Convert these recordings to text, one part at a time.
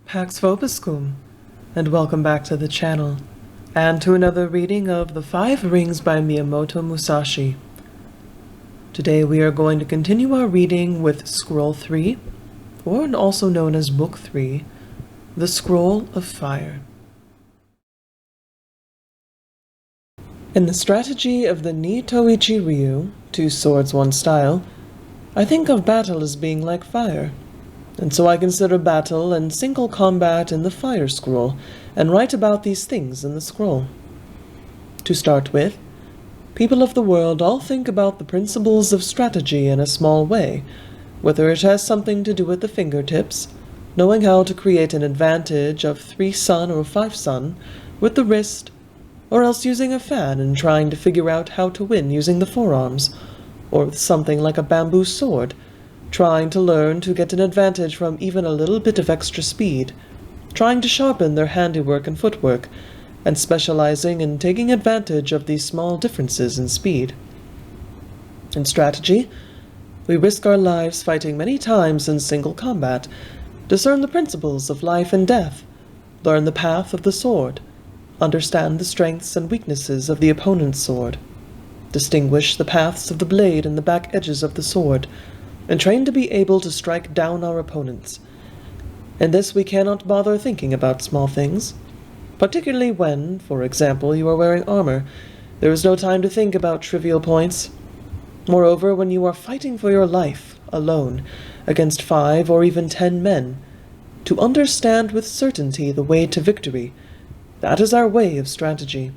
Pax vobiscum, and welcome back to the channel, and to another reading of The Five Rings by Miyamoto Musashi. Today we are going to continue our reading with Scroll 3, or also known as Book 3, The Scroll of Fire. In the strategy of the Ni Toichi Ryu, 2 swords, 1 style, I think of battle as being like fire. And so I consider battle and single combat in the Fire Scroll, and write about these things in the scroll. To start with, people of the world all think about the principles of strategy in a small way, whether it has something to do with the fingertips, knowing how to create an advantage of 3 sun or 5 sun with the wrist, or else using a fan and trying to figure out how to win using the forearms, or with something like a bamboo sword, trying to learn to get an advantage from even a little bit of extra speed, trying to sharpen their handiwork and footwork, and specializing in taking advantage of these small differences in speed. In strategy, we risk our lives fighting many times in single combat, discern the principles of life and death, learn the path of the sword, understand the strengths and weaknesses of the opponent's sword, distinguish the paths of the blade and the back edges of the sword, and train to be able to strike down our opponents. In this we cannot bother thinking about small things, particularly when, for example, you are wearing armor. There is no time to think about trivial points. Moreover, when you are fighting for your life, alone, against 5 or even 10 men, to understand with certainty the way to victory, that is our way of strategy.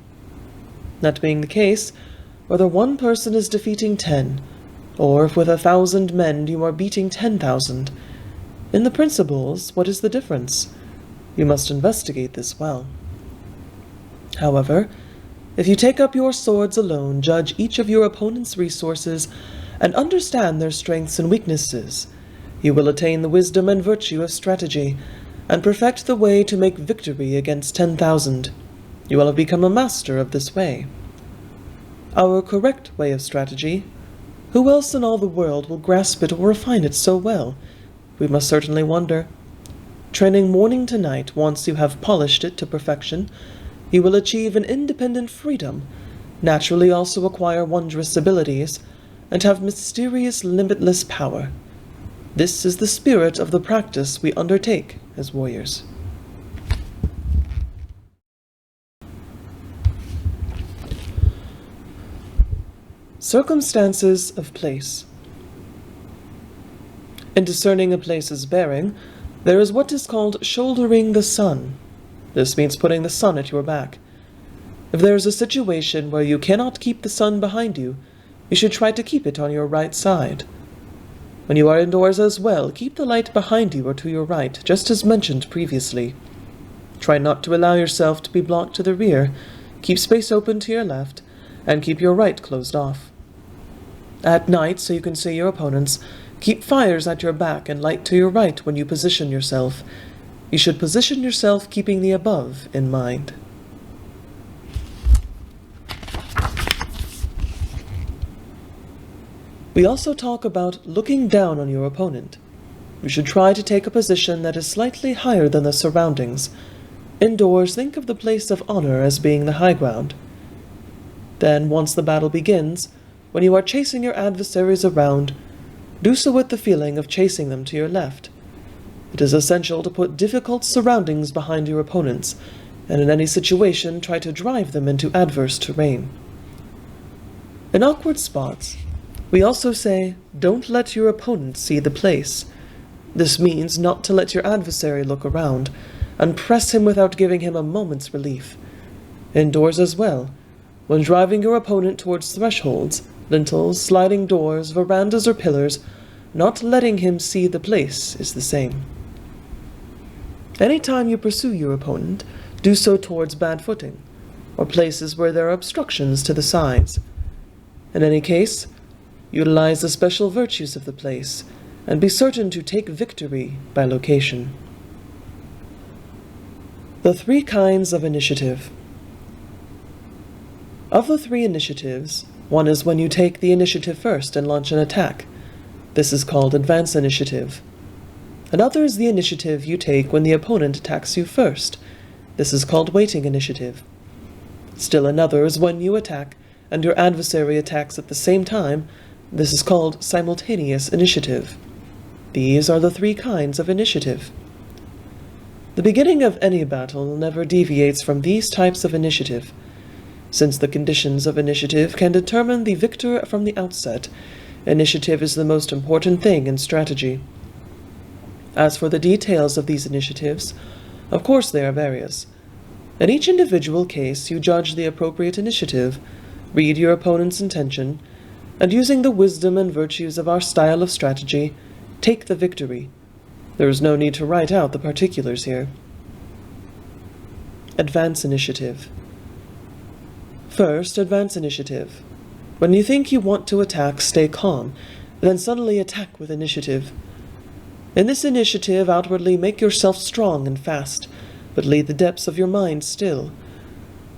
That being the case, whether one person is defeating 10, or if with 1,000 men you are beating 10,000. In the principles, what is the difference? You must investigate this well. However, if you take up your swords alone, judge each of your opponent's resources, and understand their strengths and weaknesses, you will attain the wisdom and virtue of strategy, and perfect the way to make victory against 10,000. You will have become a master of this way. Our correct way of strategy, who else in all the world will grasp it or refine it so well? We must certainly wonder. Training morning to night, once you have polished it to perfection, you will achieve an independent freedom, naturally also acquire wondrous abilities, and have mysterious limitless power. This is the spirit of the practice we undertake as warriors. Circumstances of place. In discerning a place's bearing, there is what is called shouldering the sun. This means putting the sun at your back. If there is a situation where you cannot keep the sun behind you, you should try to keep it on your right side. When you are indoors as well, keep the light behind you or to your right, just as mentioned previously. Try not to allow yourself to be blocked to the rear. Keep space open to your left, and keep your right closed off. At night, so you can see your opponents, keep fires at your back and light to your right when you position yourself. You should position yourself keeping the above in mind. We also talk about looking down on your opponent. You should try to take a position that is slightly higher than the surroundings. Indoors, think of the place of honor as being the high ground. Then, once the battle begins, when you are chasing your adversaries around, do so with the feeling of chasing them to your left. It is essential to put difficult surroundings behind your opponents, and in any situation try to drive them into adverse terrain. In awkward spots, we also say, don't let your opponent see the place. This means not to let your adversary look around, and press him without giving him a moment's relief. Indoors as well, when driving your opponent towards thresholds, lintels, sliding doors, verandas, or pillars, not letting him see the place is the same. Any time you pursue your opponent, do so towards bad footing, or places where there are obstructions to the sides. In any case, utilize the special virtues of the place, and be certain to take victory by location. The 3 kinds of initiative. Of the 3 initiatives, one is when you take the initiative first and launch an attack. This is called advance initiative. Another is the initiative you take when the opponent attacks you first. This is called waiting initiative. Still another is when you attack and your adversary attacks at the same time. This is called simultaneous initiative. These are the three kinds of initiative. The beginning of any battle never deviates from these types of initiative. Since the conditions of initiative can determine the victor from the outset, initiative is the most important thing in strategy. As for the details of these initiatives, of course they are various. In each individual case, you judge the appropriate initiative, read your opponent's intention, and using the wisdom and virtues of our style of strategy, take the victory. There is no need to write out the particulars here. Advance initiative. First, advance initiative. When you think you want to attack, stay calm, then suddenly attack with initiative. In this initiative, outwardly make yourself strong and fast, but leave the depths of your mind still.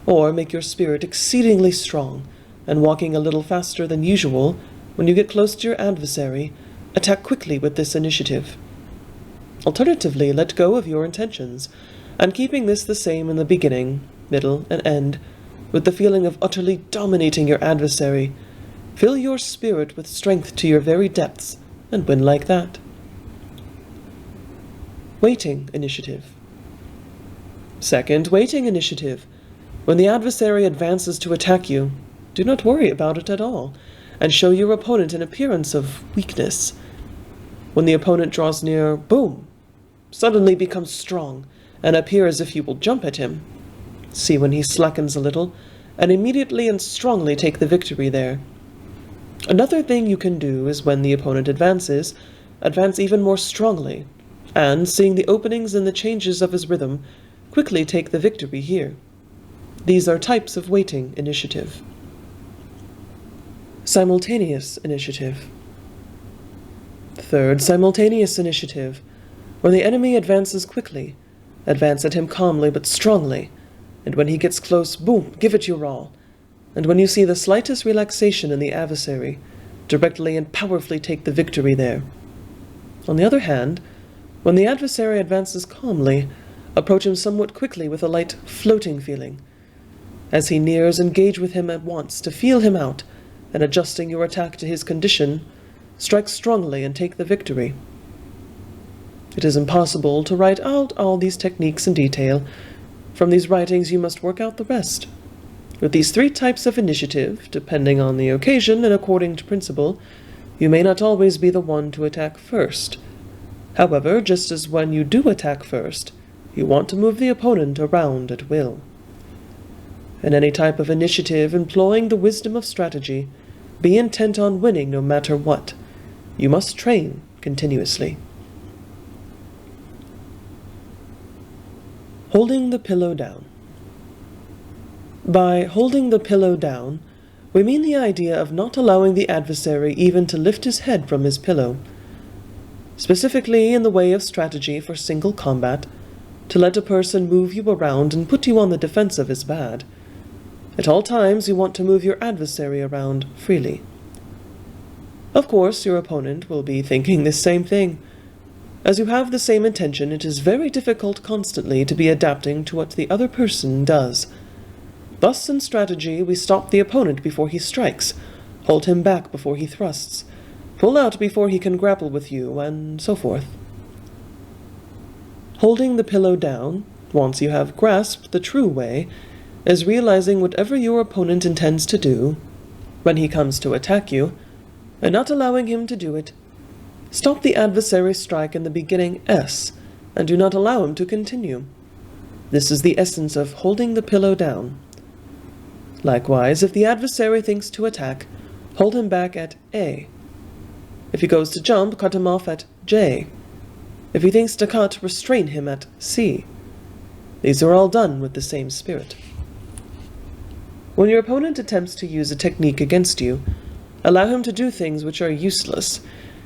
Or make your spirit exceedingly strong, and walking a little faster than usual, when you get close to your adversary, attack quickly with this initiative. Alternatively, let go of your intentions, and keeping this the same in the beginning, middle, and end, with the feeling of utterly dominating your adversary, fill your spirit with strength to your very depths, and win like that. Waiting initiative. Second, waiting initiative. When the adversary advances to attack you, do not worry about it at all, and show your opponent an appearance of weakness. When the opponent draws near, boom! Suddenly becomes strong, and appear as if you will jump at him. See when he slackens a little, and immediately and strongly take the victory there. Another thing you can do is when the opponent advances, advance even more strongly, and, seeing the openings and the changes of his rhythm, quickly take the victory here. These are types of waiting initiative. Simultaneous initiative. Third, simultaneous initiative. When the enemy advances quickly, advance at him calmly but strongly, and when he gets close, boom, give it your all. And when you see the slightest relaxation in the adversary, directly and powerfully take the victory there. On the other hand, when the adversary advances calmly, approach him somewhat quickly with a light floating feeling. As he nears, engage with him at once to feel him out, and adjusting your attack to his condition, strike strongly and take the victory. It is impossible to write out all these techniques in detail. From these writings you must work out the rest. With these three types of initiative, depending on the occasion and according to principle, you may not always be the one to attack first. However, just as when you do attack first, you want to move the opponent around at will. In any type of initiative employing the wisdom of strategy, be intent on winning no matter what. You must train continuously. Holding the pillow down. By holding the pillow down, we mean the idea of not allowing the adversary even to lift his head from his pillow. Specifically in the way of strategy for single combat, to let a person move you around and put you on the defensive is bad. At all times you want to move your adversary around freely. Of course, your opponent will be thinking the same thing. As you have the same intention, it is very difficult constantly to be adapting to what the other person does. Thus, in strategy, we stop the opponent before he strikes, hold him back before he thrusts, pull out before he can grapple with you, and so forth. Holding the pillow down, once you have grasped the true way, is realizing whatever your opponent intends to do, when he comes to attack you, and not allowing him to do it. Stop the adversary's strike in the beginning S, and do not allow him to continue. This is the essence of holding the pillow down. Likewise, if the adversary thinks to attack, hold him back at A. If he goes to jump, cut him off at J. If he thinks to cut, restrain him at C. These are all done with the same spirit. When your opponent attempts to use a technique against you, allow him to do things which are useless.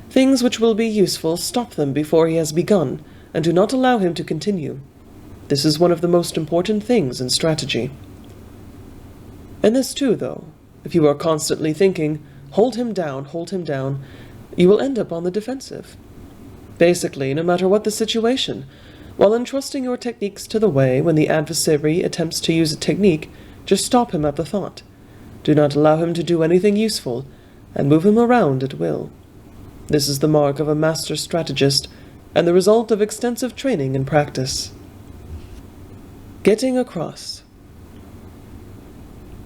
Things which will be useful, stop them before he has begun, and do not allow him to continue. This is one of the most important things in strategy. And this too, though, if you are constantly thinking, hold him down, you will end up on the defensive. Basically, no matter what the situation, while entrusting your techniques to the way, when the adversary attempts to use a technique, just stop him at the thought. Do not allow him to do anything useful, and move him around at will. This is the mark of a master strategist, and the result of extensive training and practice. Getting across.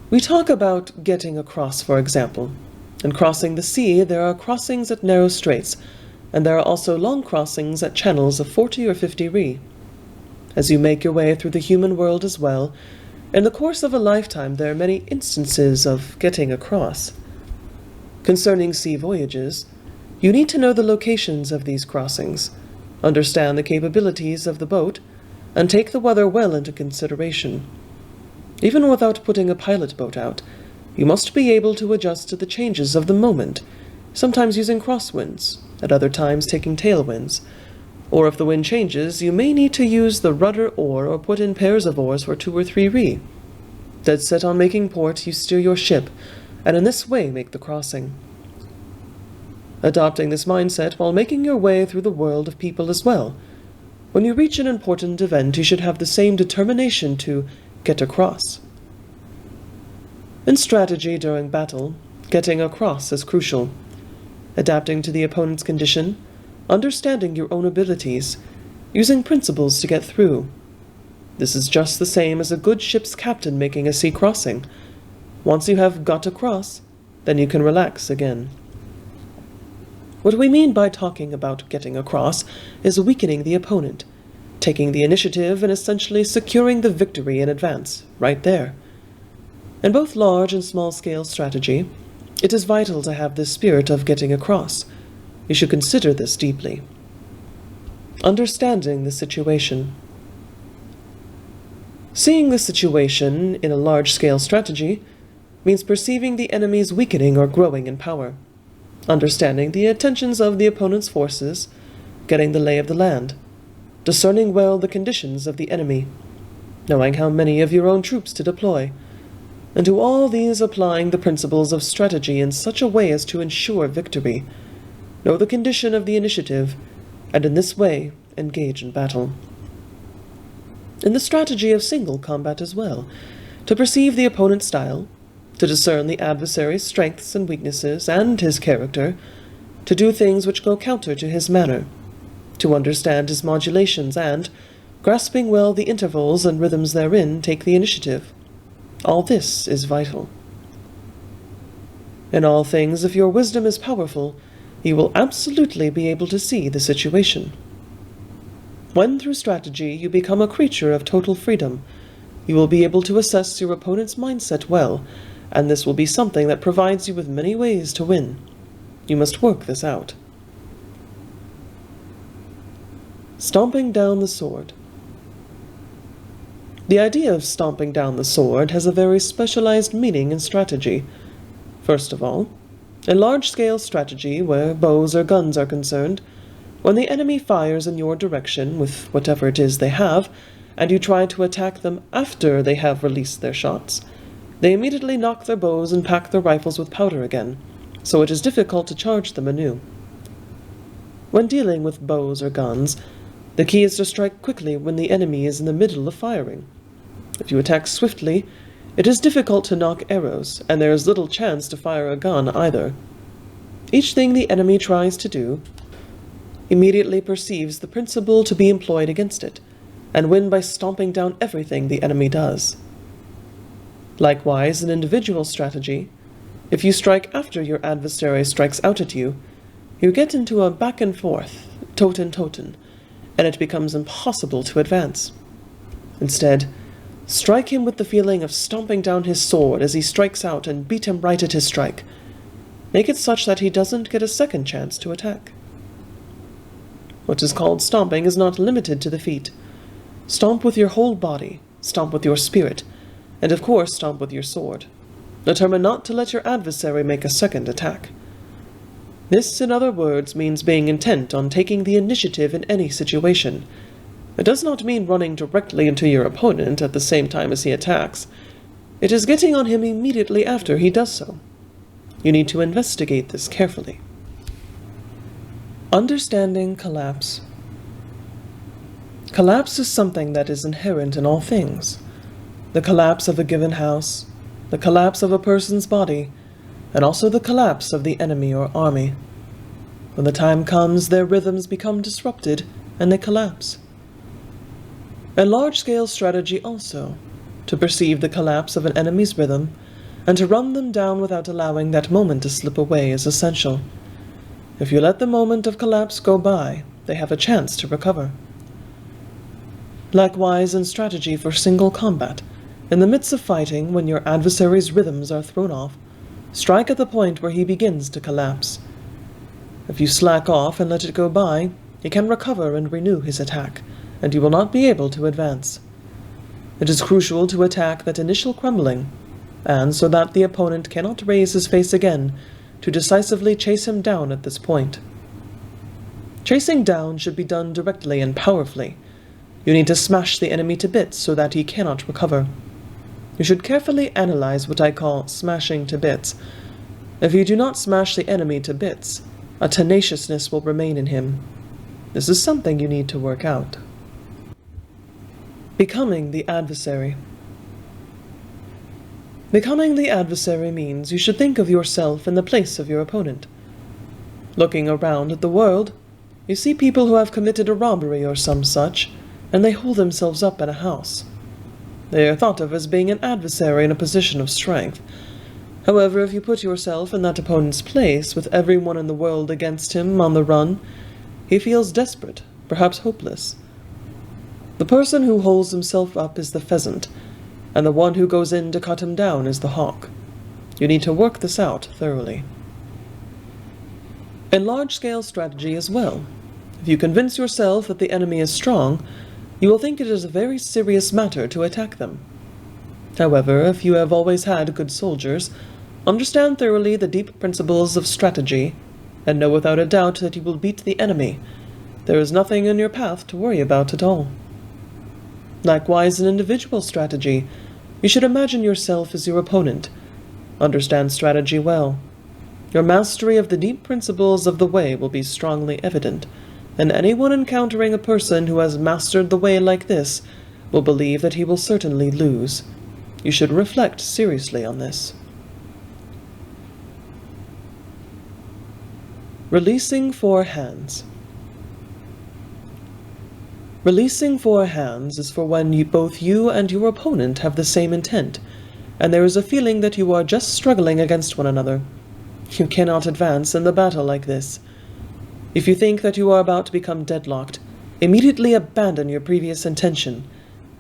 We talk about getting across, for example. In crossing the sea, there are crossings at narrow straits, and there are also long crossings at channels of 40 or 50 ri. As you make your way through the human world as well, in the course of a lifetime there are many instances of getting across. Concerning sea voyages, you need to know the locations of these crossings, understand the capabilities of the boat, and take the weather well into consideration. Even without putting a pilot boat out, you must be able to adjust to the changes of the moment, sometimes using crosswinds, at other times taking tailwinds. Or if the wind changes, you may need to use the rudder oar or put in pairs of oars for 2 or 3 ri. Dead set on making port, you steer your ship, and in this way make the crossing. Adopting this mindset while making your way through the world of people as well. When you reach an important event, you should have the same determination to get across. In strategy during battle, getting across is crucial. Adapting to the opponent's condition, understanding your own abilities, using principles to get through. This is just the same as a good ship's captain making a sea crossing. Once you have got across, then you can relax again. What we mean by talking about getting across is weakening the opponent, taking the initiative and essentially securing the victory in advance, right there. In both large and small-scale strategy, it is vital to have this spirit of getting across. You should consider this deeply. Understanding the situation. Seeing the situation in a large-scale strategy means perceiving the enemy's weakening or growing in power, understanding the intentions of the opponent's forces, getting the lay of the land, discerning well the conditions of the enemy, knowing how many of your own troops to deploy, and to all these applying the principles of strategy in such a way as to ensure victory. Know the condition of the initiative, and in this way engage in battle. In the strategy of single combat as well, to perceive the opponent's style, to discern the adversary's strengths and weaknesses and his character, to do things which go counter to his manner, to understand his modulations and, grasping well the intervals and rhythms therein, take the initiative. All this is vital. In all things, if your wisdom is powerful, you will absolutely be able to see the situation. When through strategy you become a creature of total freedom, you will be able to assess your opponent's mindset well, and this will be something that provides you with many ways to win. You must work this out. Stomping down the sword. The idea of stomping down the sword has a very specialized meaning in strategy. First of all, in large-scale strategy where bows or guns are concerned, when the enemy fires in your direction with whatever it is they have, and you try to attack them after they have released their shots, they immediately knock their bows and pack their rifles with powder again, so it is difficult to charge them anew. When dealing with bows or guns, the key is to strike quickly when the enemy is in the middle of firing. If you attack swiftly, it is difficult to knock arrows, and there is little chance to fire a gun either. Each thing the enemy tries to do immediately perceives the principle to be employed against it, and win by stomping down everything the enemy does. Likewise, in individual strategy, if you strike after your adversary strikes out at you, you get into a back and forth, toten, and it becomes impossible to advance. Instead, strike him with the feeling of stomping down his sword as he strikes out and beat him right at his strike. Make it such that he doesn't get a second chance to attack. What is called stomping is not limited to the feet. Stomp with your whole body, stomp with your spirit, and of course stomp with your sword. Determine not to let your adversary make a second attack. This, in other words, means being intent on taking the initiative in any situation. It does not mean running directly into your opponent at the same time as he attacks. It is getting on him immediately after he does so. You need to investigate this carefully. Understanding collapse. Collapse is something that is inherent in all things. The collapse of a given house, the collapse of a person's body, and also the collapse of the enemy or army. When the time comes, their rhythms become disrupted and they collapse. A large-scale strategy also, to perceive the collapse of an enemy's rhythm and to run them down without allowing that moment to slip away is essential. If you let the moment of collapse go by, they have a chance to recover. Likewise, in strategy for single combat, in the midst of fighting, when your adversary's rhythms are thrown off, strike at the point where he begins to collapse. If you slack off and let it go by, he can recover and renew his attack, and you will not be able to advance. It is crucial to attack that initial crumbling, and so that the opponent cannot raise his face again, to decisively chase him down at this point. Chasing down should be done directly and powerfully. You need to smash the enemy to bits so that he cannot recover. You should carefully analyze what I call smashing to bits. If you do not smash the enemy to bits, a tenaciousness will remain in him. This is something you need to work out. Becoming the adversary. Becoming the adversary means you should think of yourself in the place of your opponent. Looking around at the world, you see people who have committed a robbery or some such, and they hold themselves up in a house. They are thought of as being an adversary in a position of strength. However, if you put yourself in that opponent's place with everyone in the world against him on the run, he feels desperate, perhaps hopeless. The person who holds himself up is the pheasant, and the one who goes in to cut him down is the hawk. You need to work this out thoroughly. In large-scale strategy as well, if you convince yourself that the enemy is strong, you will think it is a very serious matter to attack them. However, if you have always had good soldiers, understand thoroughly the deep principles of strategy, and know without a doubt that you will beat the enemy. There is nothing in your path to worry about at all. Likewise, in individual strategy, you should imagine yourself as your opponent. Understand strategy well. Your mastery of the deep principles of the way will be strongly evident, and anyone encountering a person who has mastered the way like this will believe that he will certainly lose. You should reflect seriously on this. Releasing four hands. Releasing four hands is for when both you and your opponent have the same intent, and there is a feeling that you are just struggling against one another. You cannot advance in the battle like this. If you think that you are about to become deadlocked, immediately abandon your previous intention,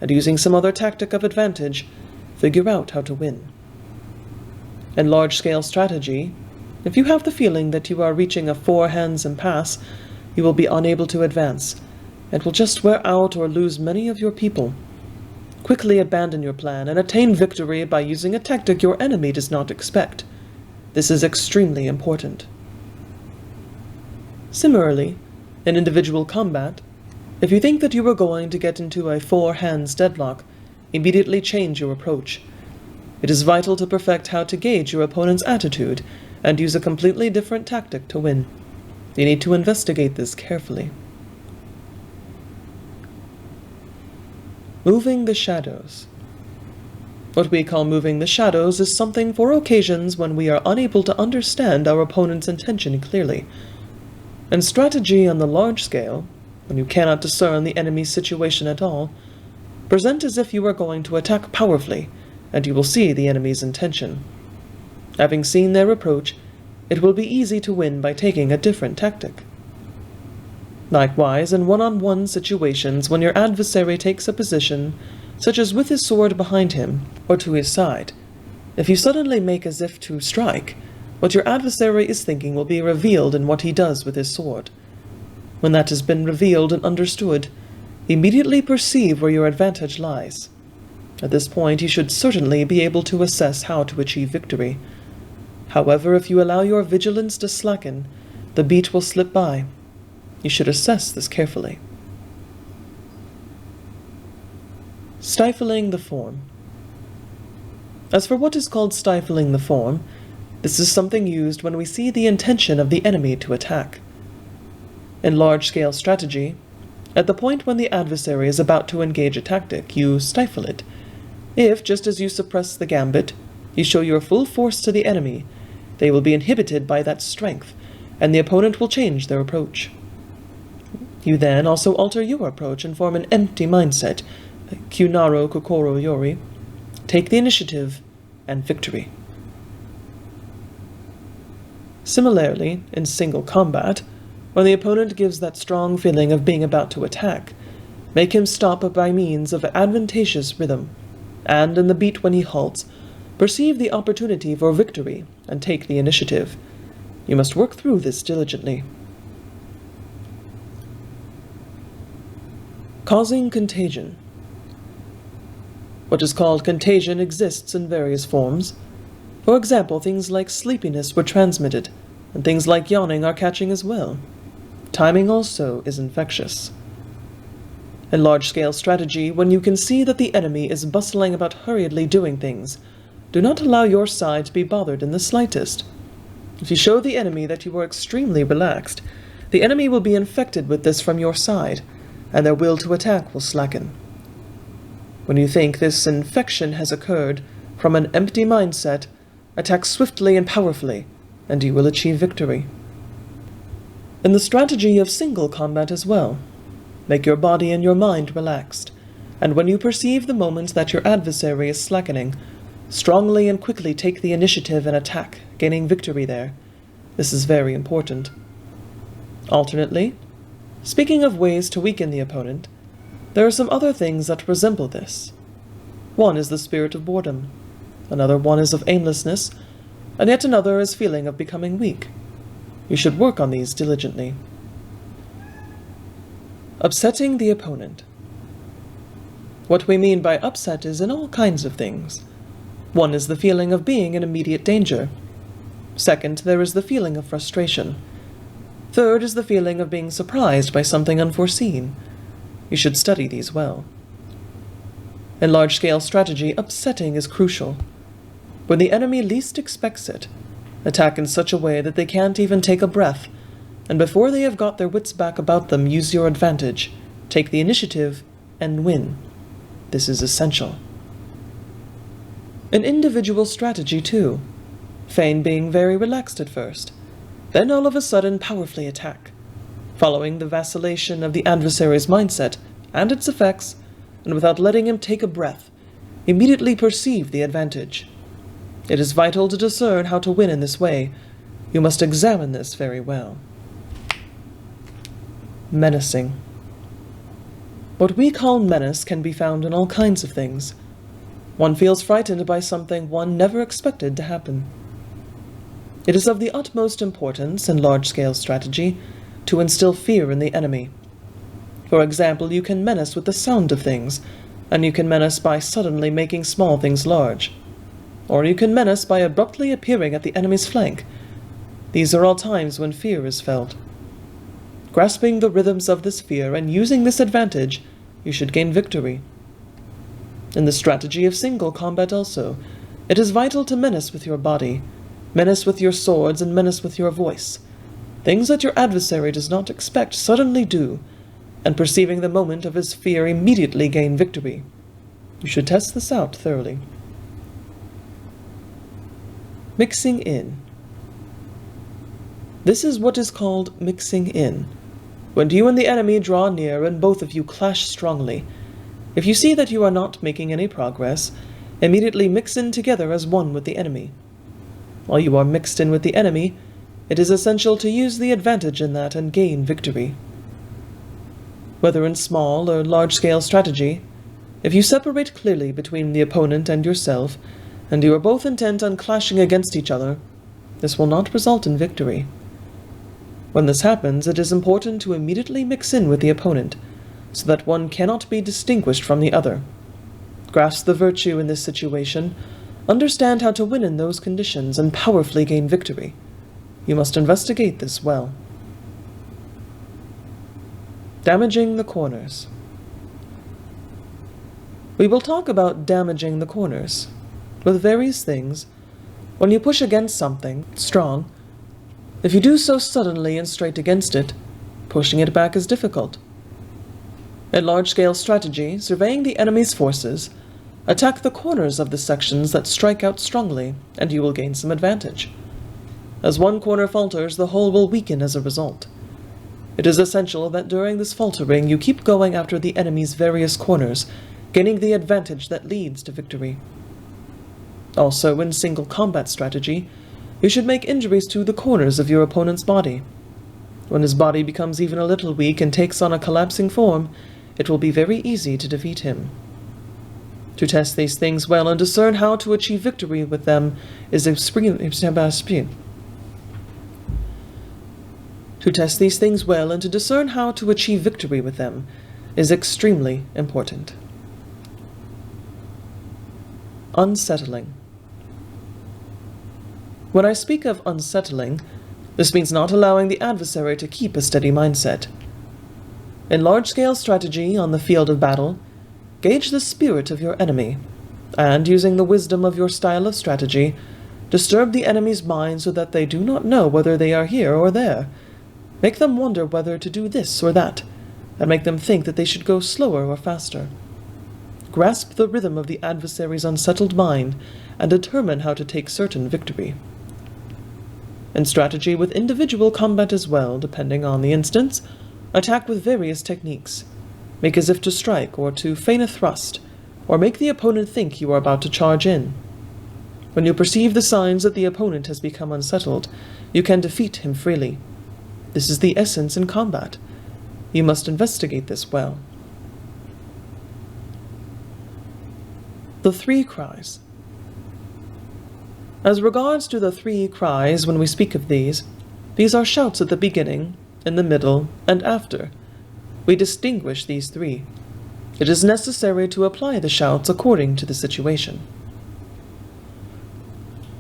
and using some other tactic of advantage, figure out how to win. In large-scale strategy, if you have the feeling that you are reaching a four-hands impasse, you will be unable to advance, and will just wear out or lose many of your people. Quickly abandon your plan and attain victory by using a tactic your enemy does not expect. This is extremely important. Similarly, in individual combat, if you think that you are going to get into a four-hands deadlock, immediately change your approach. It is vital to perfect how to gauge your opponent's attitude and use a completely different tactic to win. You need to investigate this carefully. Moving the shadows. What we call moving the shadows is something for occasions when we are unable to understand our opponent's intention clearly. In strategy on the large scale, when you cannot discern the enemy's situation at all, present as if you are going to attack powerfully, and you will see the enemy's intention. Having seen their approach, it will be easy to win by taking a different tactic. Likewise, in one-on-one situations when your adversary takes a position, such as with his sword behind him or to his side, if you suddenly make as if to strike, what your adversary is thinking will be revealed in what he does with his sword. When that has been revealed and understood, immediately perceive where your advantage lies. At this point, you should certainly be able to assess how to achieve victory. However, if you allow your vigilance to slacken, the beat will slip by. You should assess this carefully. Stifling the form. As for what is called stifling the form, this is something used when we see the intention of the enemy to attack. In large-scale strategy, at the point when the adversary is about to engage a tactic, you stifle it. If, just as you suppress the gambit, you show your full force to the enemy, they will be inhibited by that strength, and the opponent will change their approach. You then also alter your approach and form an empty mindset, Kyunaro Kokoro Yori, take the initiative, and victory. Similarly, in single combat, when the opponent gives that strong feeling of being about to attack, make him stop by means of advantageous rhythm, and in the beat when he halts, perceive the opportunity for victory and take the initiative. You must work through this diligently. Causing contagion. What is called contagion exists in various forms. For example, things like sleepiness were transmitted, and things like yawning are catching as well. Timing also is infectious. In large-scale strategy, when you can see that the enemy is bustling about hurriedly doing things, do not allow your side to be bothered in the slightest. If you show the enemy that you are extremely relaxed, the enemy will be infected with this from your side, and their will to attack will slacken. When you think this infection has occurred, from an empty mindset, attack swiftly and powerfully, and you will achieve victory. In the strategy of single combat as well, make your body and your mind relaxed, and when you perceive the moment that your adversary is slackening, strongly and quickly take the initiative and attack, gaining victory there. This is very important. Alternately, speaking of ways to weaken the opponent, there are some other things that resemble this. One is the spirit of boredom, another one is of aimlessness, and yet another is feeling of becoming weak. You should work on these diligently. Upsetting the opponent. What we mean by upset is in all kinds of things. One is the feeling of being in immediate danger. Second, there is the feeling of frustration. Third is the feeling of being surprised by something unforeseen. You should study these well. In large-scale strategy, upsetting is crucial. When the enemy least expects it, attack in such a way that they can't even take a breath, and before they have got their wits back about them, use your advantage, take the initiative, and win. This is essential. In individual strategy, too, feign being very relaxed at first, then all of a sudden powerfully attack, following the vacillation of the adversary's mindset and its effects, and without letting him take a breath, immediately perceive the advantage. It is vital to discern how to win in this way. You must examine this very well. Menacing. What we call menace can be found in all kinds of things. One feels frightened by something one never expected to happen. It is of the utmost importance in large-scale strategy to instill fear in the enemy. For example, you can menace with the sound of things, and you can menace by suddenly making small things large. Or you can menace by abruptly appearing at the enemy's flank. These are all times when fear is felt. Grasping the rhythms of this fear and using this advantage, you should gain victory. In the strategy of single combat also, it is vital to menace with your body, menace with your swords, and menace with your voice. Things that your adversary does not expect suddenly do, and perceiving the moment of his fear immediately gain victory. You should test this out thoroughly. Mixing in. This is what is called mixing in. When you and the enemy draw near and both of you clash strongly, if you see that you are not making any progress, immediately mix in together as one with the enemy. While you are mixed in with the enemy, it is essential to use the advantage in that and gain victory. Whether in small or large-scale strategy, if you separate clearly between the opponent and yourself, and you are both intent on clashing against each other, this will not result in victory. When this happens, it is important to immediately mix in with the opponent, so that one cannot be distinguished from the other. Grasp the virtue in this situation, understand how to win in those conditions, and powerfully gain victory. You must investigate this well. Damaging the corners. We will talk about damaging the corners. With various things, when you push against something strong, if you do so suddenly and straight against it, Pushing it back is difficult. In large-scale strategy, surveying the enemy's forces, attack the corners of the sections that strike out strongly, and you will gain some advantage. As one corner falters, the whole will weaken as a result. It is essential that during this faltering you keep going after the enemy's various corners, gaining the advantage that leads to victory. Also, in single combat strategy, you should make injuries to the corners of your opponent's body. When his body becomes even a little weak and takes on a collapsing form, it will be very easy to defeat him. To test these things well and discern how to achieve victory with them is extremely important. Unsettling. When I speak of unsettling, this means not allowing the adversary to keep a steady mindset. In large-scale strategy on the field of battle, gauge the spirit of your enemy, and, using the wisdom of your style of strategy, disturb the enemy's mind so that they do not know whether they are here or there. Make them wonder whether to do this or that, and make them think that they should go slower or faster. Grasp the rhythm of the adversary's unsettled mind, and determine how to take certain victory. In strategy with individual combat as well, depending on the instance, attack with various techniques. Make as if to strike, or to feign a thrust, or make the opponent think you are about to charge in. When you perceive the signs that the opponent has become unsettled, you can defeat him freely. This is the essence in combat. You must investigate this well. The three cries. As regards to the three cries, when we speak of these are shouts at the beginning, in the middle, and after. We distinguish these three. It is necessary to apply the shouts according to the situation.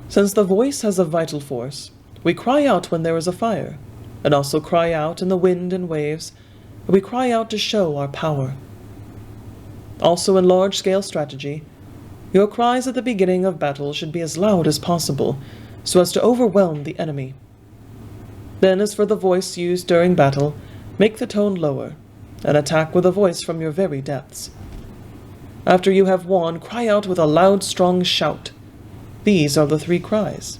Since the voice has a vital force, we cry out when there is a fire, and also cry out in the wind and waves. We cry out to show our power. Also in large-scale strategy, your cries at the beginning of battle should be as loud as possible, so as to overwhelm the enemy. Then, as for the voice used during battle, make the tone lower, and attack with a voice from your very depths. After you have won, cry out with a loud, strong shout. These are the three cries.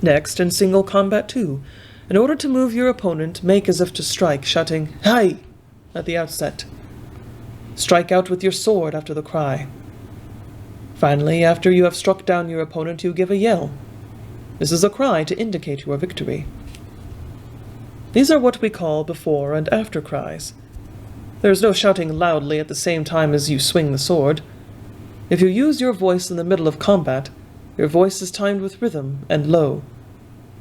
Next, in single combat too, in order to move your opponent, make as if to strike, shouting, "Hai!" at the outset. Strike out with your sword after the cry. Finally, after you have struck down your opponent, you give a yell. This is a cry to indicate your victory. These are what we call before and after cries. There is no shouting loudly at the same time as you swing the sword. If you use your voice in the middle of combat, your voice is timed with rhythm and low.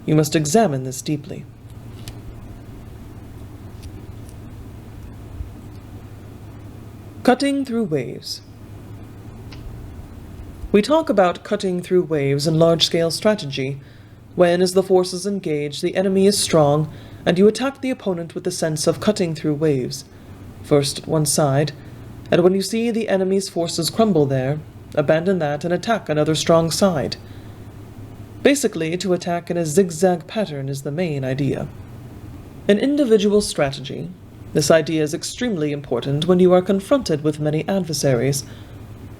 You must examine this deeply. Cutting through waves. We talk about cutting through waves in large-scale strategy, when, as the forces engage, the enemy is strong, and you attack the opponent with the sense of cutting through waves, first at one side, and when you see the enemy's forces crumble there, abandon that and attack another strong side. Basically, to attack in a zigzag pattern is the main idea. In individual strategy, this idea is extremely important when you are confronted with many adversaries.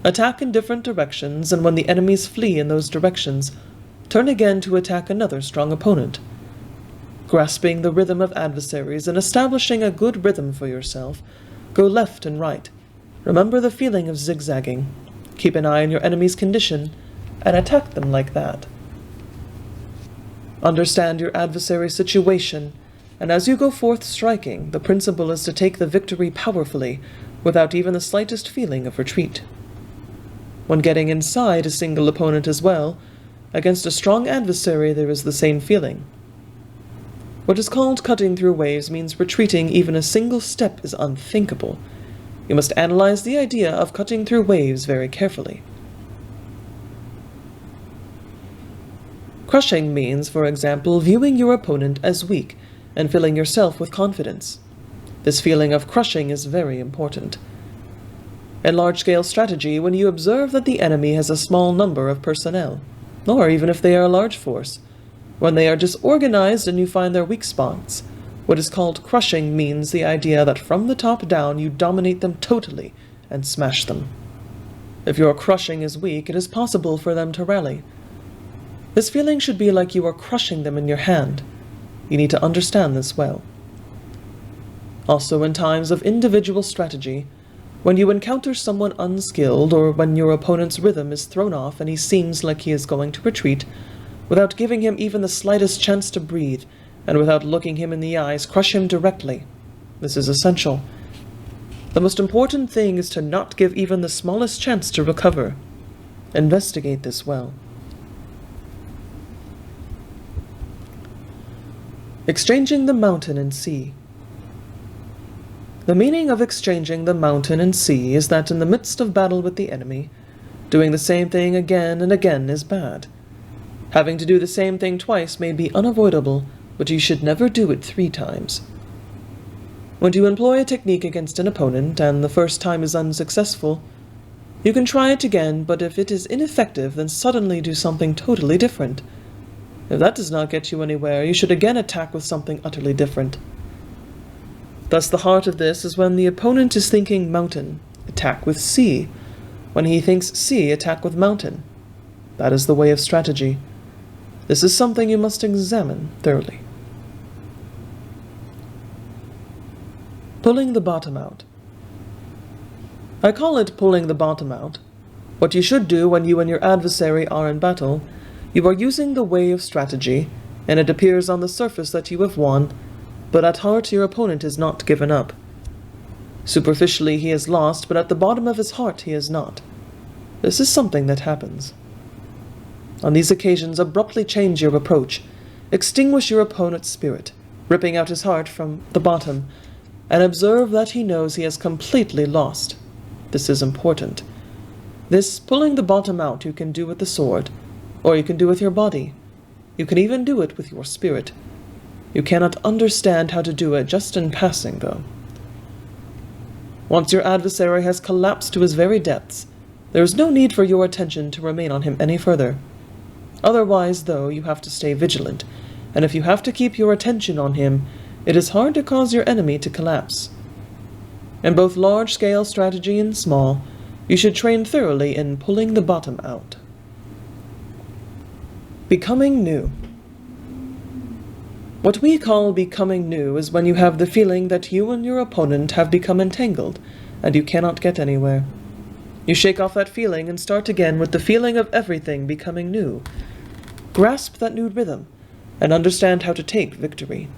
Attack in different directions, and when the enemies flee in those directions, turn again to attack another strong opponent. Grasping the rhythm of adversaries and establishing a good rhythm for yourself, go left and right. Remember the feeling of zigzagging. Keep an eye on your enemy's condition, and attack them like that. Understand your adversary's situation, and as you go forth striking, the principle is to take the victory powerfully, without even the slightest feeling of retreat. When getting inside a single opponent as well, against a strong adversary there is the same feeling. What is called cutting through waves means retreating even a single step is unthinkable. You must analyze the idea of cutting through waves very carefully. Crushing means, for example, viewing your opponent as weak and filling yourself with confidence. This feeling of crushing is very important. In large-scale strategy, when you observe that the enemy has a small number of personnel, or even if they are a large force, when they are disorganized and you find their weak spots, What is called crushing means the idea that from the top down you dominate them totally and smash them. If your crushing is weak, it is possible for them to rally. This feeling should be like you are crushing them in your hand. You need to understand this well. Also, in times of individual strategy, when you encounter someone unskilled or when your opponent's rhythm is thrown off and he seems like he is going to retreat, without giving him even the slightest chance to breathe, and without looking him in the eyes, crush him directly. This is essential. The most important thing is to not give even the smallest chance to recover. Investigate this well. Exchanging the mountain and sea. The meaning of exchanging the mountain and sea is that in the midst of battle with the enemy, doing the same thing again and again is bad. Having to do the same thing twice may be unavoidable, but you should never do it 3 times. When you employ a technique against an opponent and the first time is unsuccessful, you can try it again, but if it is ineffective, then suddenly do something totally different. If that does not get you anywhere, you should again attack with something utterly different. Thus the heart of this is when the opponent is thinking mountain, attack with sea. When he thinks sea, attack with mountain. That is the way of strategy. This is something you must examine thoroughly. Pulling the bottom out. I call it pulling the bottom out. What you should do when you and your adversary are in battle, you are using the way of strategy, and it appears on the surface that you have won, but at heart your opponent is not given up. Superficially he is lost, but at the bottom of his heart he is not. This is something that happens. On these occasions, abruptly change your approach. Extinguish your opponent's spirit, ripping out his heart from the bottom, and observe that he knows he has completely lost. This is important. This pulling the bottom out you can do with the sword, or you can do with your body. You can even do it with your spirit. You cannot understand how to do it just in passing, though. Once your adversary has collapsed to his very depths, there is no need for your attention to remain on him any further. Otherwise, though, you have to stay vigilant, and if you have to keep your attention on him, it is hard to cause your enemy to collapse. In both large-scale strategy and small, you should train thoroughly in pulling the bottom out. Becoming new. What we call becoming new is when you have the feeling that you and your opponent have become entangled, and you cannot get anywhere. You shake off that feeling and start again with the feeling of everything becoming new. Grasp that new rhythm, and understand how to take victory.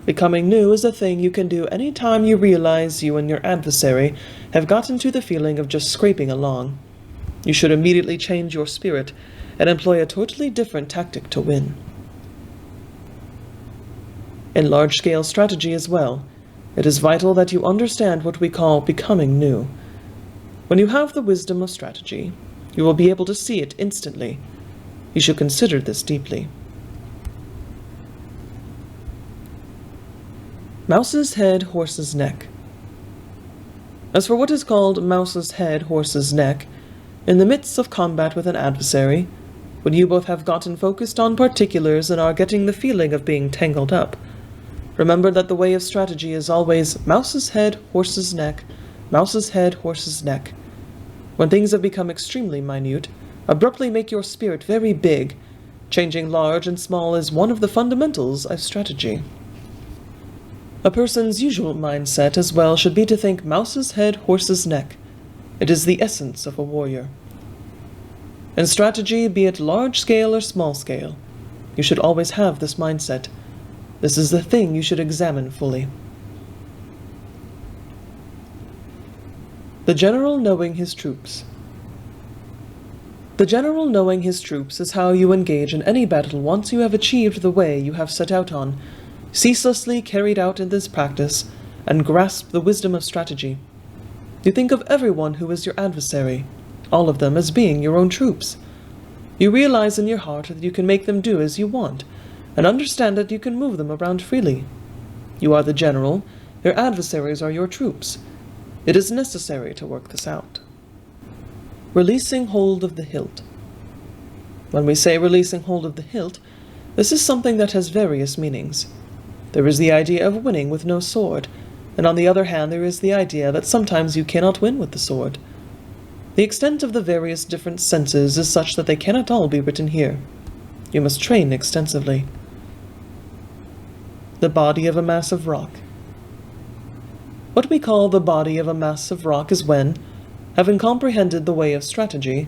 Becoming new is a thing you can do any time you realize you and your adversary have gotten to the feeling of just scraping along. You should immediately change your spirit and employ a totally different tactic to win. In large-scale strategy as well, it is vital that you understand what we call becoming new. When you have the wisdom of strategy, you will be able to see it instantly. You should consider this deeply. Mouse's head, horse's neck. As for what is called mouse's head, horse's neck, in the midst of combat with an adversary, when you both have gotten focused on particulars and are getting the feeling of being tangled up, remember that the way of strategy is always mouse's head, horse's neck, mouse's head, horse's neck. When things have become extremely minute, abruptly make your spirit very big. Changing large and small is one of the fundamentals of strategy. A person's usual mindset as well should be to think mouse's head, horse's neck. It is the essence of a warrior. In strategy, be it large scale or small scale, you should always have this mindset. This is the thing you should examine fully. The general knowing his troops. The general knowing his troops is how you engage in any battle once you have achieved the way you have set out on, ceaselessly carried out in this practice, and grasp the wisdom of strategy. You think of everyone who is your adversary, all of them as being your own troops. You realize in your heart that you can make them do as you want, and understand that you can move them around freely. You are the general, your adversaries are your troops. It is necessary to work this out. Releasing hold of the hilt. When we say releasing hold of the hilt, this is something that has various meanings. There is the idea of winning with no sword, and on the other hand there is the idea that sometimes you cannot win with the sword. The extent of the various different senses is such that they cannot all be written here. You must train extensively. The body of a mass of rock. What we call the body of a mass of rock is when, having comprehended the way of strategy,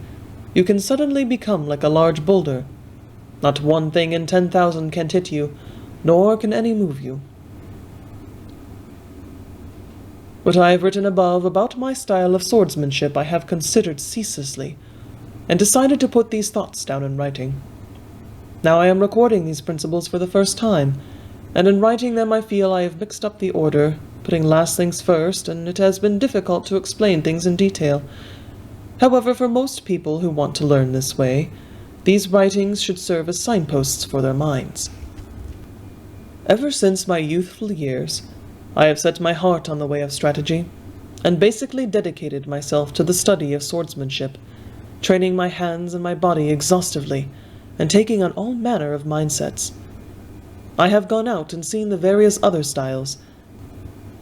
you can suddenly become like a large boulder. Not one thing in 10,000 can hit you, nor can any move you. What I have written above about my style of swordsmanship I have considered ceaselessly, and decided to put these thoughts down in writing. Now I am recording these principles for the first time, and in writing them I feel I have mixed up the order, putting last things first, and it has been difficult to explain things in detail. However, for most people who want to learn this way, these writings should serve as signposts for their minds. Ever since my youthful years, I have set my heart on the way of strategy, and basically dedicated myself to the study of swordsmanship, training my hands and my body exhaustively, and taking on all manner of mindsets. I have gone out and seen the various other styles,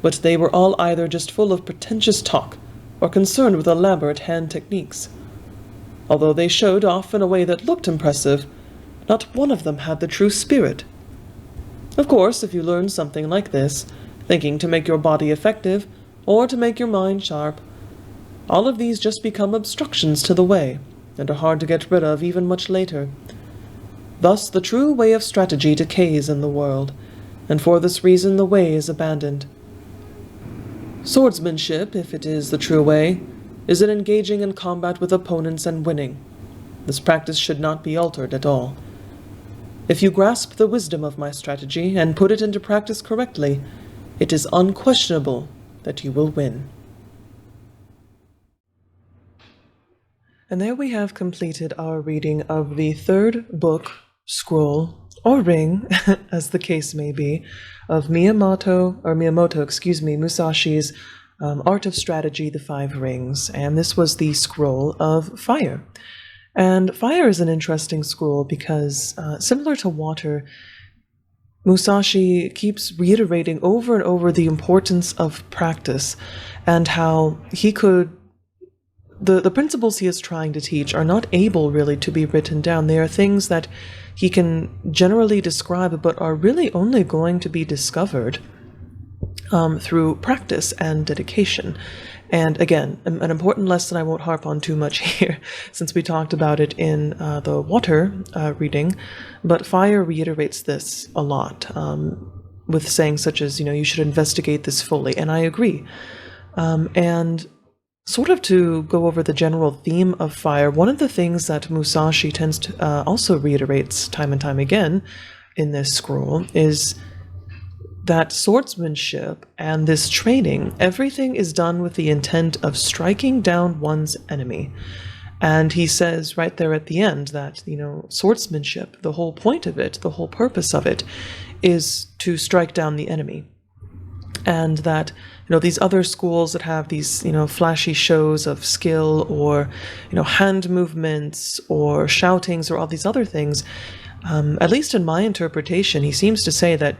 but they were all either just full of pretentious talk, or concerned with elaborate hand techniques. Although they showed off in a way that looked impressive, not one of them had the true spirit. Of course, if you learn something like this, thinking to make your body effective, or to make your mind sharp, all of these just become obstructions to the way, and are hard to get rid of even much later. Thus the true way of strategy decays in the world, and for this reason the way is abandoned. Swordsmanship, if it is the true way, is in engaging in combat with opponents and winning. This practice should not be altered at all. If you grasp the wisdom of my strategy and put it into practice correctly, it is unquestionable that you will win. And there we have completed our reading of the third book, scroll, or ring, as the case may be, of Miyamoto Musashi's Art of Strategy, The Five Rings, and this was the scroll of fire. And fire is an interesting scroll because, similar to water, Musashi keeps reiterating over and over the importance of practice and how he could the principles he is trying to teach are not able really to be written down. They are things that he can generally describe, but are really only going to be discovered through practice and dedication. And again, an important lesson I won't harp on too much here, since we talked about it in the water reading, but fire reiterates this a lot, with sayings such as, you should investigate this fully, and I agree. And sort of to go over the general theme of fire, one of the things that Musashi tends to also reiterates time and time again in this scroll is that swordsmanship and this training, everything is done with the intent of striking down one's enemy. And he says right there at the end that, swordsmanship, the whole point of it, the whole purpose of it, is to strike down the enemy. And that, these other schools that have these, flashy shows of skill or, hand movements or shoutings or all these other things, at least in my interpretation, he seems to say that,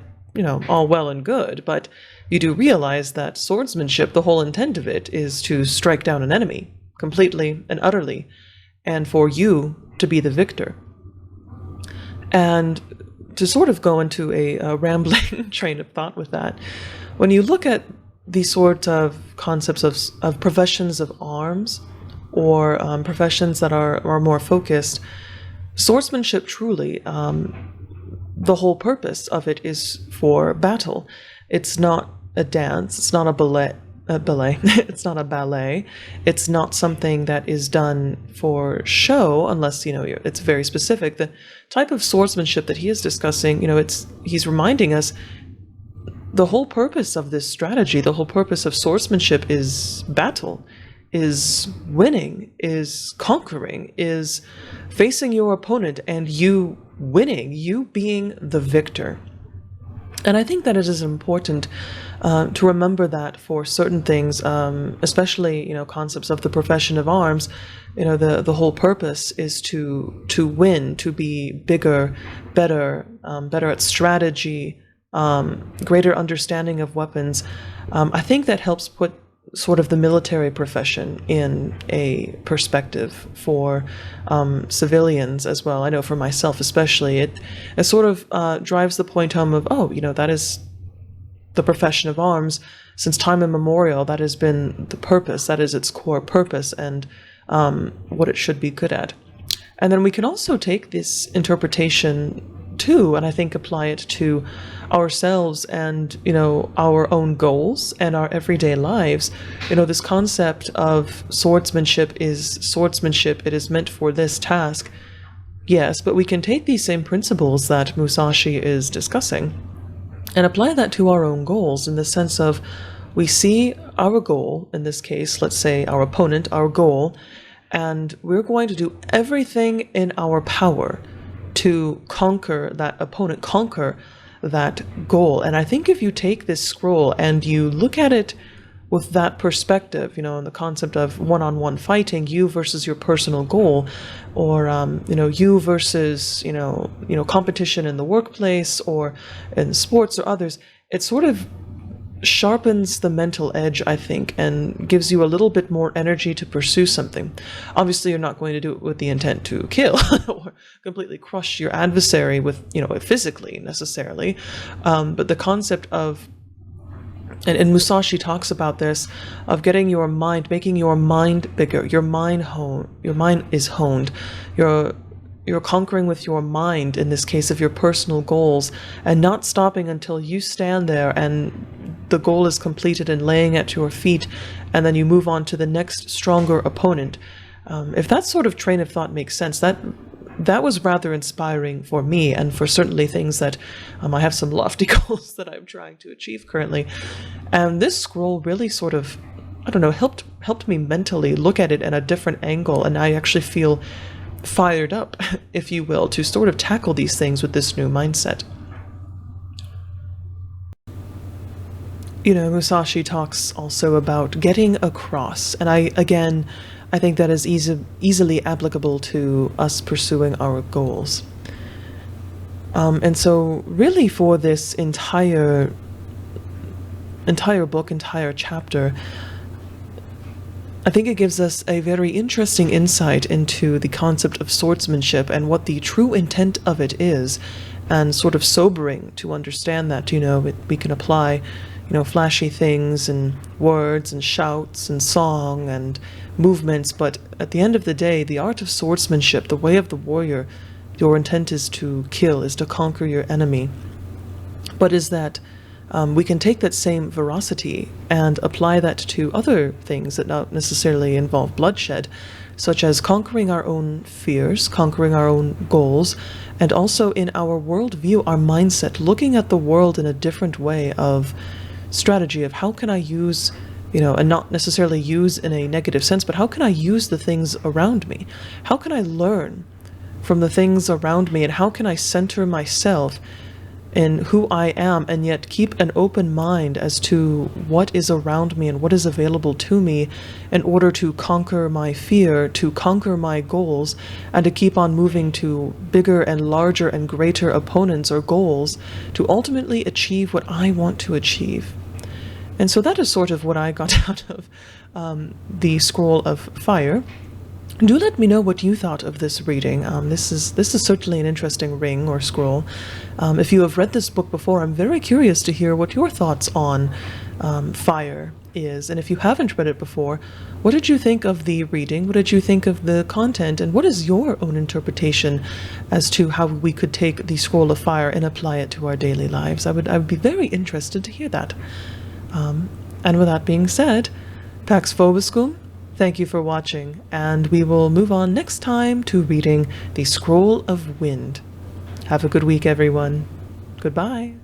all well and good, but you do realize that swordsmanship, the whole intent of it, is to strike down an enemy completely and utterly, and for you to be the victor. And to sort of go into a rambling train of thought with that, when you look at these sort of concepts of professions of arms, or professions that are more focused, swordsmanship truly, the whole purpose of it is for battle. It's not a dance, it's not a ballet, it's not a ballet, it's not something that is done for show, unless, it's very specific. The type of swordsmanship that he is discussing, he's reminding us the whole purpose of this strategy, the whole purpose of swordsmanship is battle, is winning, is conquering, is facing your opponent and you winning, you being the victor. And I think that it is important to remember that for certain things, especially, concepts of the profession of arms, the whole purpose is to win, to be bigger, better, better at strategy, greater understanding of weapons, I think that helps put sort of the military profession in a perspective for civilians as well. I know for myself especially, it sort of drives the point home of, oh, that is the profession of arms. Since time immemorial, that has been the purpose, that is its core purpose, and what it should be good at. And then we can also take this interpretation too, and I think apply it to ourselves and, our own goals and our everyday lives. This concept of swordsmanship is swordsmanship. It is meant for this task. Yes, but we can take these same principles that Musashi is discussing and apply that to our own goals, in the sense of we see our goal, in this case, let's say our opponent, our goal, and we're going to do everything in our power to conquer that opponent, conquer that goal. And I think if you take this scroll and you look at it with that perspective, in the concept of one-on-one fighting, you versus your personal goal, or you versus competition in the workplace or in sports or others, it sort of sharpens the mental edge, I think, and gives you a little bit more energy to pursue something. Obviously, you're not going to do it with the intent to kill or completely crush your adversary with, physically necessarily, but the concept of, and Musashi talks about this, of getting your mind, making your mind bigger. Your mind is honed. You're conquering with your mind, in this case of your personal goals, and not stopping until you stand there and the goal is completed and laying at your feet, and then you move on to the next stronger opponent. If that sort of train of thought makes sense, that was rather inspiring for me, and for certainly things that I have some lofty goals that I'm trying to achieve currently. And this scroll really sort of, helped me mentally look at it at a different angle, and I actually feel fired up, if you will, to sort of tackle these things with this new mindset. Musashi talks also about getting across, and I think that is easily applicable to us pursuing our goals. And so really for this entire book, entire chapter, I think it gives us a very interesting insight into the concept of swordsmanship and what the true intent of it is, and sort of sobering to understand that, we can apply, flashy things and words and shouts and song and movements, but at the end of the day, the art of swordsmanship, the way of the warrior, your intent is to kill, is to conquer your enemy. But is that we can take that same veracity and apply that to other things that not necessarily involve bloodshed, such as conquering our own fears, conquering our own goals, and also in our worldview, our mindset, looking at the world in a different way of strategy of how can I use, and not necessarily use in a negative sense, but how can I use the things around me? How can I learn from the things around me, and how can I center myself in who I am, and yet keep an open mind as to what is around me and what is available to me in order to conquer my fear, to conquer my goals, and to keep on moving to bigger and larger and greater opponents or goals to ultimately achieve what I want to achieve. And so that is sort of what I got out of the Scroll of Fire. Do let me know what you thought of this reading. This is certainly an interesting ring or scroll. If you have read this book before, I'm very curious to hear what your thoughts on fire is. And if you haven't read it before, what did you think of the reading? What did you think of the content? And what is your own interpretation as to how we could take the Scroll of Fire and apply it to our daily lives? I would be very interested to hear that. And with that being said, Pax vobiscum. Thank you for watching, and we will move on next time to reading The Scroll of Wind. Have a good week, everyone. Goodbye.